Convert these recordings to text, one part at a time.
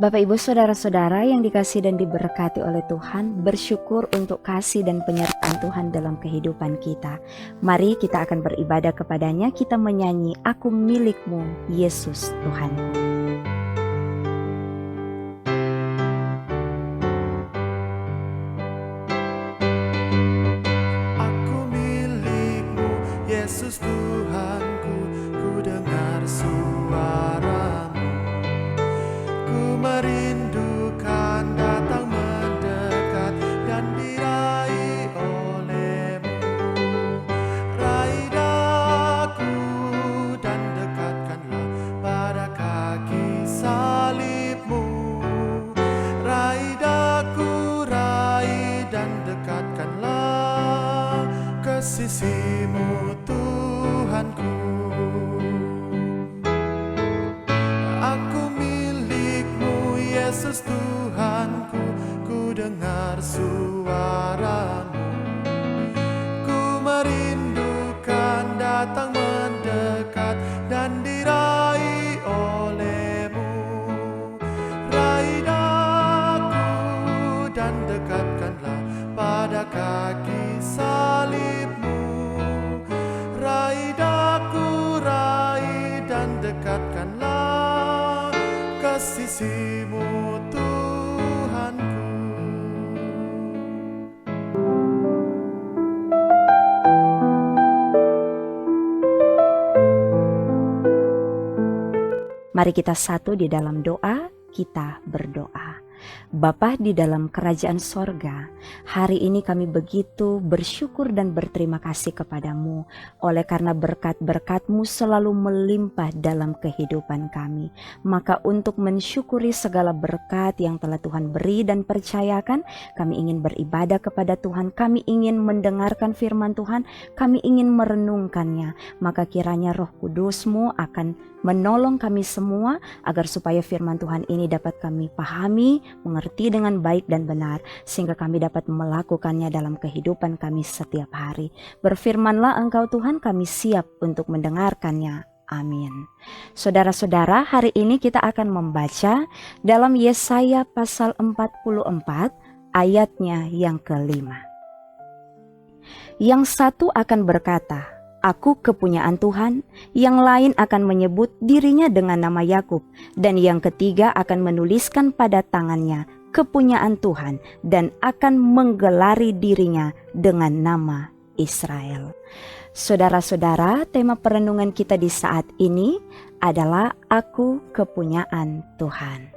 Bapak Ibu Saudara-saudara yang dikasihi dan diberkati oleh Tuhan, bersyukur untuk kasih dan penyertaan Tuhan dalam kehidupan kita. Mari kita akan beribadah kepadanya, kita menyanyi, Aku milikmu, Yesus Tuhanku. Aku milikmu, Yesus Tuhanku, ku dengar suaramu. Ku merindukan datang mendekat dan diraih olehmu. Raih daku dan dekatkanlah pada kaki salibmu. Raih daku, raih dan dekatkanlah ke sisimu Tuhanku. Aku milikmu, Yesus Tuhanku, ku dengar suaramu. Ku merindukan datang mendekat dan diraih olehmu. Raih daku dan dekatkanlah pada kaki salibmu. Raih daku, raih dan dekatkanlah ke sisimu Tuhanku. Mari kita satu di dalam doa, kita berdoa. Bapa di dalam kerajaan sorga, hari ini kami begitu bersyukur dan berterima kasih kepadamu oleh karena berkat-berkat-Mu selalu melimpah dalam kehidupan kami. Maka untuk mensyukuri segala berkat yang telah Tuhan beri dan percayakan, kami ingin beribadah kepada Tuhan, kami ingin mendengarkan firman Tuhan, kami ingin merenungkannya. Maka kiranya Roh Kudus-Mu akan menolong kami semua agar supaya firman Tuhan ini dapat kami pahami, mengerti dengan baik dan benar, sehingga kami dapat melakukannya dalam kehidupan kami setiap hari. Berfirmanlah Engkau Tuhan, kami siap untuk mendengarkannya. Amin. Saudara-saudara, hari ini kita akan membaca dalam Yesaya pasal 44 ayatnya yang kelima. Yang satu akan berkata, Aku kepunyaan Tuhan, yang lain akan menyebut dirinya dengan nama Yakub, dan yang ketiga akan menuliskan pada tangannya kepunyaan Tuhan dan akan menggelari dirinya dengan nama Israel. Saudara-saudara, tema perenungan kita di saat ini adalah Aku kepunyaan Tuhan.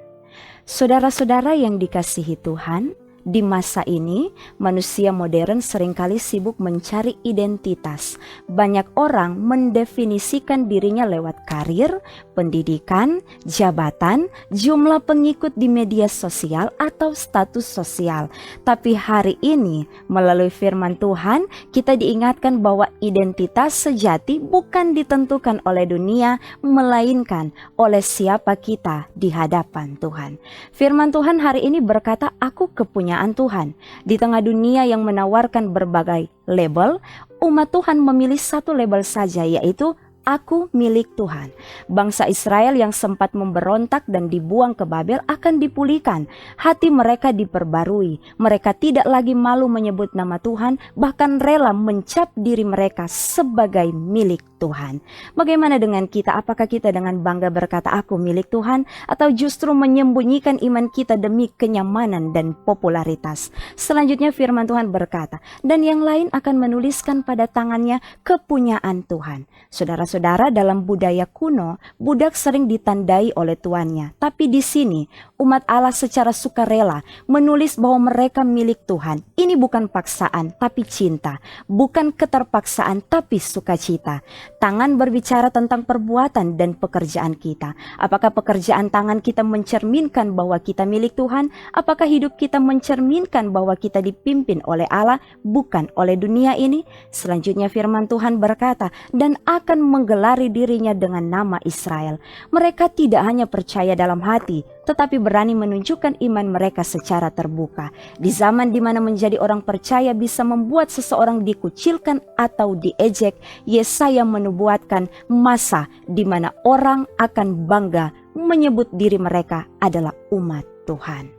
Saudara-saudara yang dikasihi Tuhan, di masa ini, manusia modern seringkali sibuk mencari identitas. Banyak orang mendefinisikan dirinya lewat karir, pendidikan, jabatan, jumlah pengikut di media sosial, atau status sosial. Tapi hari ini, melalui firman Tuhan, kita diingatkan bahwa identitas sejati bukan ditentukan oleh dunia, melainkan oleh siapa kita di hadapan Tuhan. Firman Tuhan hari ini berkata, Aku kepunyaan Tuhan. Di tengah dunia yang menawarkan berbagai label, umat Tuhan memilih satu label saja, yaitu Aku milik Tuhan. Bangsa Israel yang sempat memberontak dan dibuang ke Babel akan dipulihkan. Hati mereka diperbarui. Mereka tidak lagi malu menyebut nama Tuhan, bahkan rela mencap diri mereka sebagai milik Tuhan. Bagaimana dengan kita? Apakah kita dengan bangga berkata aku milik Tuhan, atau justru menyembunyikan iman kita demi kenyamanan dan popularitas? Selanjutnya firman Tuhan berkata, dan yang lain akan menuliskan pada tangannya kepunyaan Tuhan. Saudara-saudara, dalam budaya kuno, budak sering ditandai oleh tuannya. Tapi di sini, umat Allah secara sukarela menulis bahwa mereka milik Tuhan. Ini bukan paksaan, tapi cinta. Bukan keterpaksaan, tapi sukacita. Tangan berbicara tentang perbuatan dan pekerjaan kita. Apakah pekerjaan tangan kita mencerminkan bahwa kita milik Tuhan? Apakah hidup kita mencerminkan bahwa kita dipimpin oleh Allah, bukan oleh dunia ini? Selanjutnya firman Tuhan berkata, dan akan menggelari dirinya dengan nama Israel. Mereka tidak hanya percaya dalam hati, tetapi berani menunjukkan iman mereka secara terbuka. Di zaman di mana menjadi orang percaya bisa membuat seseorang dikucilkan atau diejek, Yesaya menubuatkan masa di mana orang akan bangga menyebut diri mereka adalah umat Tuhan.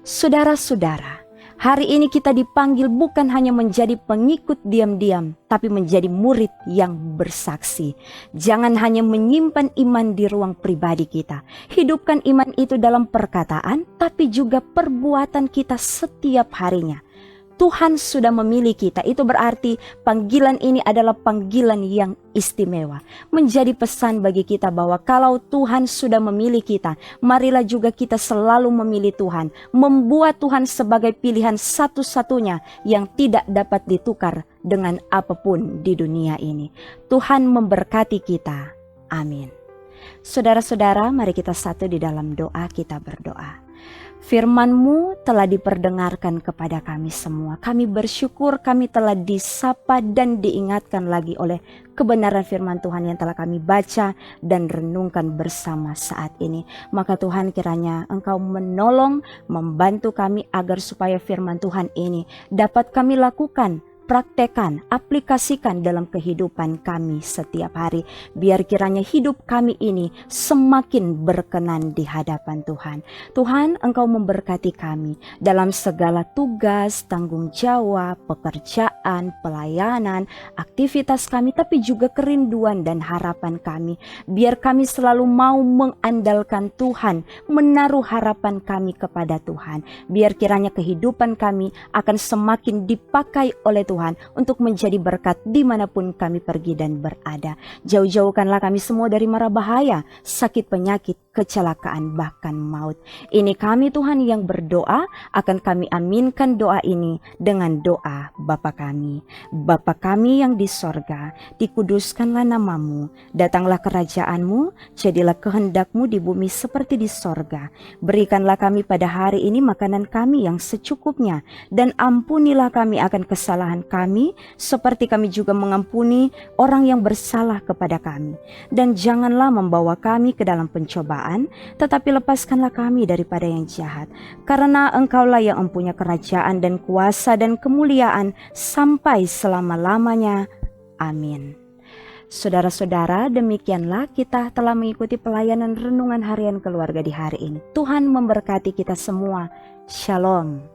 Saudara-saudara, hari ini kita dipanggil bukan hanya menjadi pengikut diam-diam, tapi menjadi murid yang bersaksi. Jangan hanya menyimpan iman di ruang pribadi kita. Hidupkan iman itu dalam perkataan, tapi juga perbuatan kita setiap harinya. Tuhan sudah memilih kita, itu berarti panggilan ini adalah panggilan yang istimewa. Menjadi pesan bagi kita bahwa kalau Tuhan sudah memilih kita, marilah juga kita selalu memilih Tuhan. Membuat Tuhan sebagai pilihan satu-satunya yang tidak dapat ditukar dengan apapun di dunia ini. Tuhan memberkati kita. Amin. Saudara-saudara, mari kita satu di dalam doa, kita berdoa. Firman-Mu telah diperdengarkan kepada kami semua. Kami bersyukur kami telah disapa dan diingatkan lagi oleh kebenaran firman Tuhan yang telah kami baca dan renungkan bersama saat ini. Maka Tuhan, kiranya Engkau menolong, membantu kami agar supaya firman Tuhan ini dapat kami lakukan, praktekan, aplikasikan dalam kehidupan kami setiap hari. Biar kiranya hidup kami ini semakin berkenan di hadapan Tuhan. Tuhan, Engkau memberkati kami dalam segala tugas, tanggung jawab, pekerjaan, pelayanan, aktivitas kami, tapi juga kerinduan dan harapan kami. Biar kami selalu mau mengandalkan Tuhan, menaruh harapan kami kepada Tuhan. Biar kiranya kehidupan kami akan semakin dipakai oleh Tuhan untuk menjadi berkat dimanapun kami pergi dan berada. Jauh-jauhkanlah kami semua dari mara bahaya, sakit penyakit, kecelakaan, bahkan maut. Ini kami Tuhan yang berdoa, akan kami aminkan doa ini dengan doa Bapa kami. Bapa kami yang di sorga, dikuduskanlah namamu, datanglah kerajaan-Mu, jadilah kehendak-Mu di bumi seperti di sorga. Berikanlah kami pada hari ini makanan kami yang secukupnya, dan ampunilah kami akan kesalahan kami, seperti kami juga mengampuni orang yang bersalah kepada kami. Dan janganlah membawa kami ke dalam pencobaan, tetapi lepaskanlah kami daripada yang jahat. Karena Engkaulah yang mempunyai kerajaan dan kuasa dan kemuliaan sampai selama-lamanya. Amin. Saudara-saudara, demikianlah kita telah mengikuti pelayanan renungan harian keluarga di hari ini. Tuhan memberkati kita semua. Shalom.